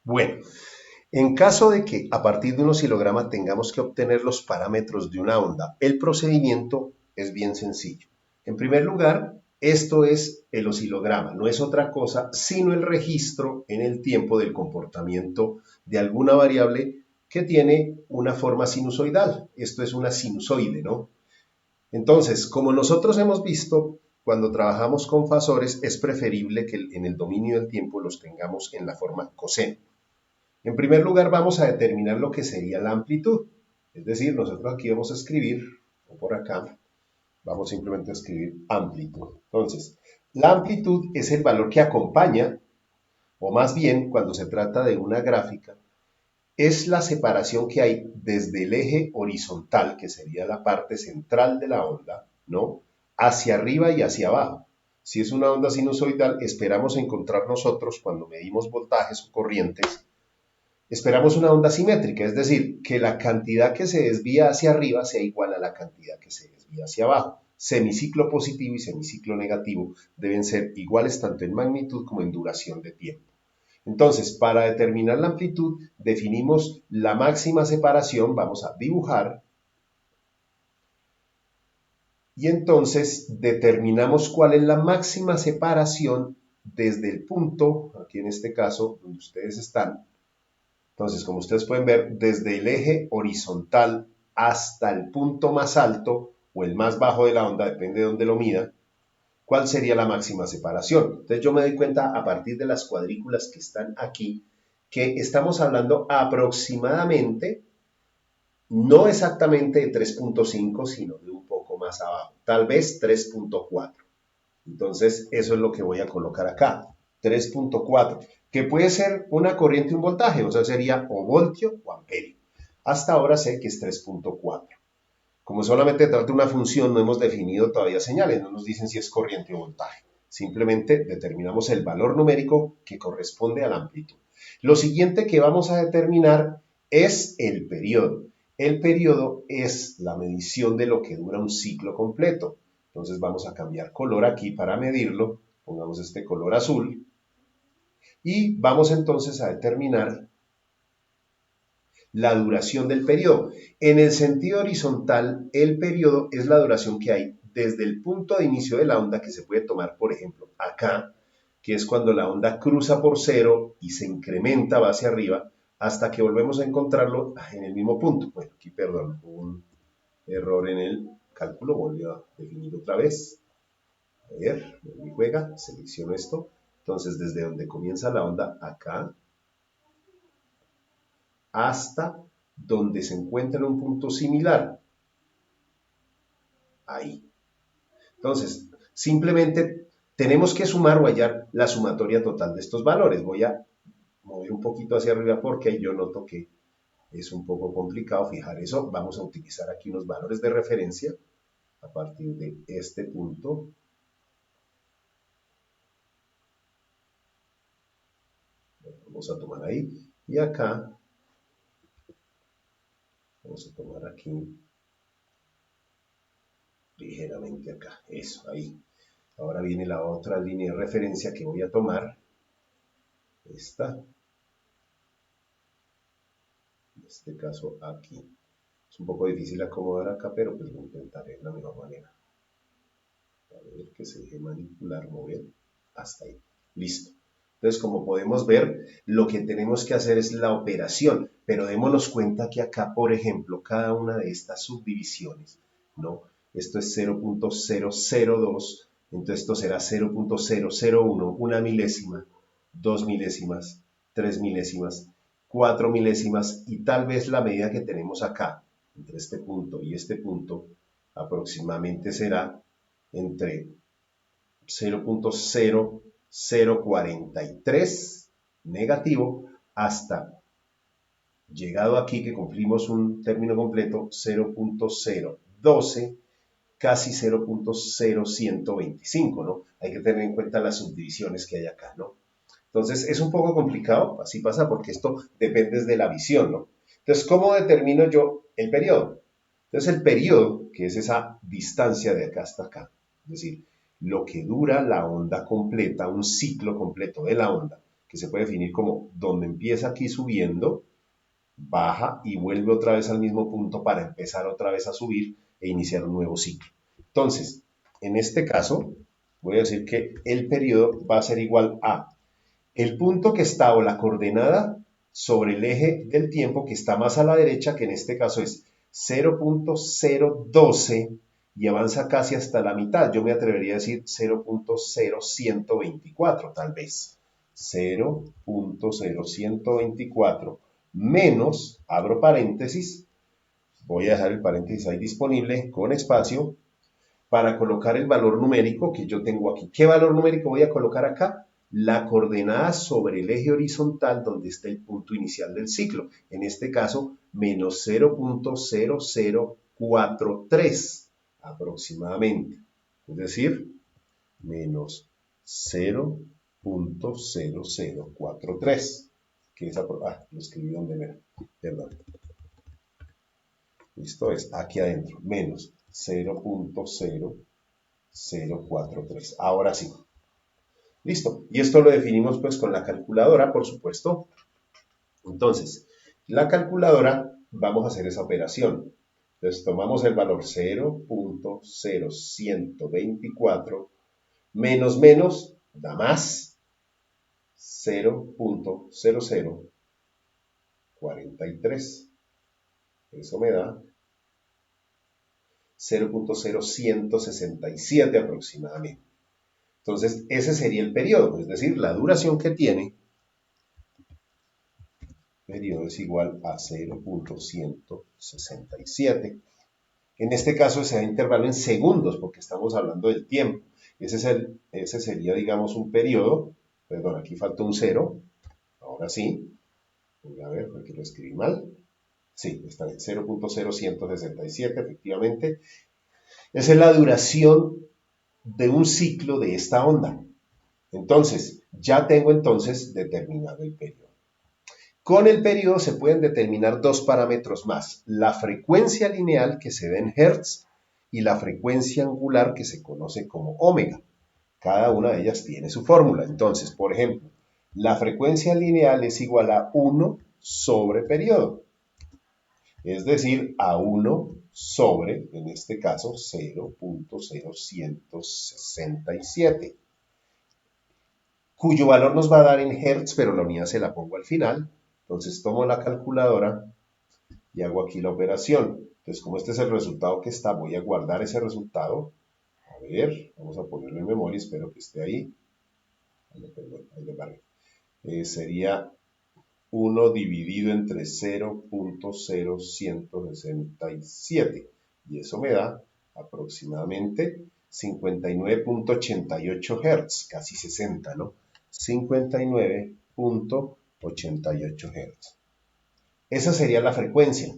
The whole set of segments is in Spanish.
Bueno, en caso de que a partir de un oscilograma tengamos que obtener los parámetros de una onda, el procedimiento es bien sencillo. En primer lugar, esto es el oscilograma, no es otra cosa sino el registro en el tiempo del comportamiento de alguna variable que tiene una forma sinusoidal. Esto es una sinusoide, ¿no? Entonces, como nosotros hemos visto, cuando trabajamos con fasores es preferible que en el dominio del tiempo los tengamos en la forma coseno. En primer lugar, vamos a determinar lo que sería la amplitud. Es decir, nosotros aquí vamos a escribir, o por acá, vamos simplemente a escribir amplitud. Entonces, la amplitud es el valor que acompaña, o más bien, cuando se trata de una gráfica, es la separación que hay desde el eje horizontal, que sería la parte central de la onda, ¿no? Hacia arriba y hacia abajo. Si es una onda sinusoidal, esperamos encontrar nosotros, cuando medimos voltajes o corrientes, esperamos una onda simétrica, es decir, que la cantidad que se desvía hacia arriba sea igual a la cantidad que se desvía hacia abajo. Semiciclo positivo y semiciclo negativo deben ser iguales tanto en magnitud como en duración de tiempo. Entonces, para determinar la amplitud, definimos la máxima separación, vamos a dibujar, y entonces determinamos cuál es la máxima separación desde el punto, aquí en este caso, donde ustedes están. Entonces, como ustedes pueden ver, desde el eje horizontal hasta el punto más alto o el más bajo de la onda, depende de dónde lo mida, ¿cuál sería la máxima separación? Entonces yo me doy cuenta a partir de las cuadrículas que están aquí, que estamos hablando aproximadamente, no exactamente de 3.5, sino de un poco más abajo, tal vez 3.4. Entonces, eso es lo que voy a colocar acá, 3.4, que puede ser una corriente, un voltaje, o sea, sería o voltio o amperio. Hasta ahora sé que es 3.4. Como solamente trata de una función, no hemos definido todavía señales, no nos dicen si es corriente o voltaje. Simplemente determinamos el valor numérico que corresponde a la amplitud. Lo siguiente que vamos a determinar es el periodo. El periodo es la medición de lo que dura un ciclo completo. Entonces vamos a cambiar color aquí para medirlo. Pongamos este color azul. Y vamos entonces a determinar la duración del periodo. En el sentido horizontal, el periodo es la duración que hay desde el punto de inicio de la onda, que se puede tomar, por ejemplo, acá, que es cuando la onda cruza por cero y se incrementa, va hacia arriba, hasta que volvemos a encontrarlo en el mismo punto. Bueno, aquí, perdón, un error en el cálculo, volvió a definir otra vez. A ver, mi juega, selecciono esto. Entonces, desde donde comienza la onda, acá, hasta donde se encuentra un punto similar, ahí. Entonces, simplemente tenemos que sumar o hallar la sumatoria total de estos valores. Voy a mover un poquito hacia arriba porque yo noto que es un poco complicado fijar eso. Vamos a utilizar aquí unos valores de referencia a partir de este punto. Vamos a tomar ahí. Y acá, vamos a tomar aquí, ligeramente acá. Eso, ahí. Ahora viene la otra línea de referencia que voy a tomar. Esta. En este caso aquí. Es un poco difícil acomodar acá, pero pues lo intentaré de la mejor manera. A ver que se deje manipular, mover, hasta ahí. Listo. Entonces, como podemos ver, lo que tenemos que hacer es la operación, pero démonos cuenta que acá, por ejemplo, cada una de estas subdivisiones, ¿no? Esto es 0.002, entonces esto será 0.001, una milésima, 2 milésimas, 3 milésimas, 4 milésimas, y tal vez la medida que tenemos acá, entre este punto y este punto, aproximadamente será entre 0.0043 negativo hasta, llegado aquí que cumplimos un término completo, 0.012, casi 0.0125, ¿no? Hay que tener en cuenta las subdivisiones que hay acá, ¿no? Entonces es un poco complicado, así pasa porque esto depende de la visión, ¿no? Entonces, ¿cómo determino yo el periodo? Entonces el periodo, que es esa distancia de acá hasta acá, es decir, lo que dura la onda completa, un ciclo completo de la onda, que se puede definir como donde empieza aquí subiendo, baja y vuelve otra vez al mismo punto para empezar otra vez a subir e iniciar un nuevo ciclo. Entonces, en este caso, voy a decir que el periodo va a ser igual a el punto que está o la coordenada sobre el eje del tiempo que está más a la derecha, que en este caso es 0.012 y avanza casi hasta la mitad. Yo me atrevería a decir 0.0124 tal vez. 0.0124 menos, abro paréntesis, voy a dejar el paréntesis ahí disponible con espacio para colocar el valor numérico que yo tengo aquí. ¿Qué valor numérico voy a colocar acá? La coordenada sobre el eje horizontal donde está el punto inicial del ciclo. En este caso, menos 0.0043 aproximadamente. Es decir, menos 0.0043. Que es lo escribí donde era. Perdón. Esto es aquí adentro. Menos 0.0043. Ahora sí. Listo. Y esto lo definimos pues con la calculadora, por supuesto. Entonces, la calculadora, vamos a hacer esa operación. Entonces, tomamos el valor 0.0124 menos da más 0.0043. Eso me da 0.0167 aproximadamente. Entonces, ese sería el periodo, es decir, la duración que tiene, periodo es igual a 0.167. En este caso se da intervalo en segundos, porque estamos hablando del tiempo. Ese sería, digamos, un periodo. Perdón, aquí falta un 0. Ahora sí. Voy a ver, porque lo escribí mal. Sí, está bien, 0.0167, efectivamente. Esa es la duración de un ciclo de esta onda. Entonces, ya tengo entonces determinado el periodo. Con el periodo se pueden determinar dos parámetros más, la frecuencia lineal que se da en Hertz y la frecuencia angular que se conoce como omega. Cada una de ellas tiene su fórmula. Entonces, por ejemplo, la frecuencia lineal es igual a 1 sobre periodo, es decir, a 1 sobre, en este caso, 0.0167, cuyo valor nos va a dar en Hertz, pero la unidad se la pongo al final. Entonces tomo la calculadora y hago aquí la operación. Entonces, como este es el resultado que está, voy a guardar ese resultado. A ver, vamos a ponerlo en memoria, espero que esté ahí. Perdón, ahí le barré. Sería 1 dividido entre 0.0167. Y eso me da aproximadamente 59.88 Hz, casi 60, ¿no? 59.88 Hz. Esa sería la frecuencia.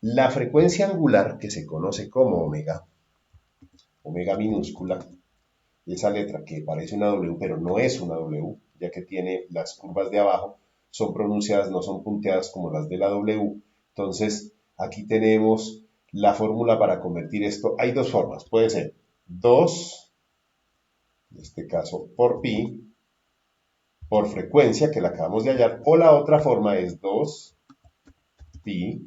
La frecuencia angular, que se conoce como omega, omega minúscula, esa letra que parece una W, pero no es una W, ya que tiene las curvas de abajo, son pronunciadas, no son punteadas como las de la W. Entonces, aquí tenemos la fórmula para convertir esto. Hay dos formas. Puede ser 2, en este caso, por pi, por frecuencia, que la acabamos de hallar, o la otra forma es 2 pi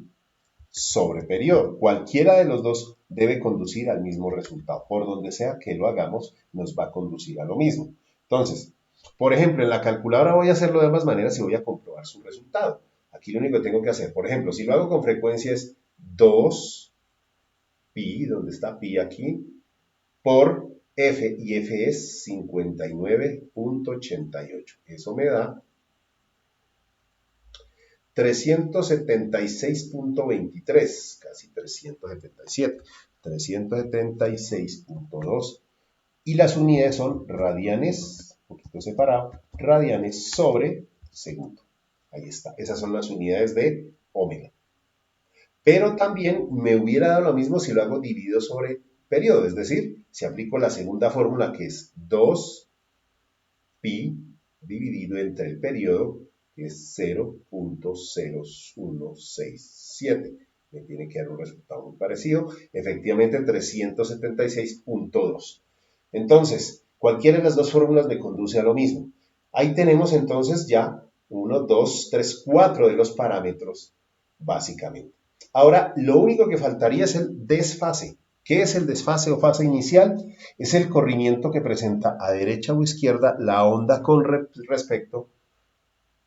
sobre periodo. Cualquiera de los dos debe conducir al mismo resultado. Por donde sea que lo hagamos, nos va a conducir a lo mismo. Entonces, por ejemplo, en la calculadora voy a hacerlo de ambas maneras y voy a comprobar su resultado. Aquí lo único que tengo que hacer, por ejemplo, si lo hago con frecuencia es 2 pi, donde está pi aquí, por f, y f es 59.88. Eso me da 376.23, casi 377, 376.2, y las unidades son radianes, un poquito separado, radianes sobre segundo. Ahí está, esas son las unidades de omega. Pero también me hubiera dado lo mismo si lo hago dividido sobre periodo, es decir, si aplico la segunda fórmula que es 2 pi dividido entre el periodo, que es 0.0167. Me tiene que dar un resultado muy parecido, efectivamente 376.2. Entonces, cualquiera de las dos fórmulas me conduce a lo mismo. Ahí tenemos entonces ya 1, 2, 3, 4 de los parámetros, básicamente. Ahora, lo único que faltaría es el desfase. ¿Qué es el desfase o fase inicial? Es el corrimiento que presenta a derecha o izquierda la onda con respecto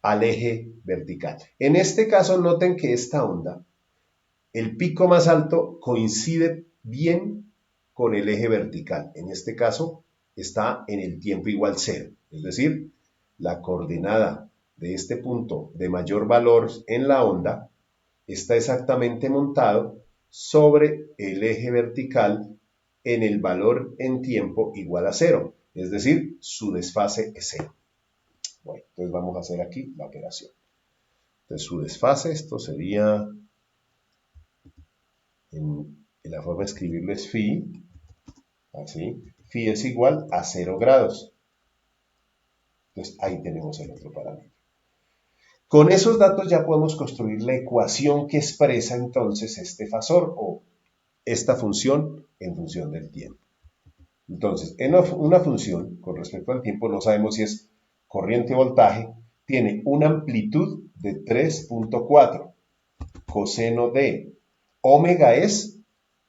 al eje vertical. En este caso, noten que esta onda, el pico más alto coincide bien con el eje vertical. En este caso, está en el tiempo igual 0. Es decir, la coordenada de este punto de mayor valor en la onda está exactamente montado sobre el eje vertical en el valor en tiempo igual a 0. Es decir, su desfase es 0. Bueno, entonces vamos a hacer aquí la operación. Entonces su desfase, esto sería, en la forma de escribirlo es phi, así, phi es igual a 0 grados. Entonces ahí tenemos el otro parámetro. Con esos datos ya podemos construir la ecuación que expresa entonces este fasor o esta función en función del tiempo. Entonces, en una función con respecto al tiempo no sabemos si es corriente o voltaje, tiene una amplitud de 3.4. Coseno de omega es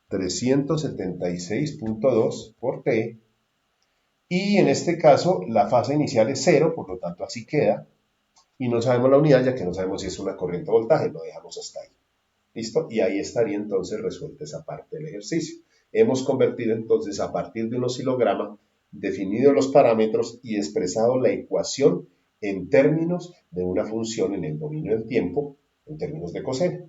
376.2 por t. Y en este caso la fase inicial es 0, por lo tanto así queda. Y no sabemos la unidad, ya que no sabemos si es una corriente o voltaje, lo dejamos hasta ahí. ¿Listo? Y ahí estaría entonces resuelta esa parte del ejercicio. Hemos convertido entonces a partir de un oscilograma, definido los parámetros y expresado la ecuación en términos de una función en el dominio del tiempo, en términos de coseno.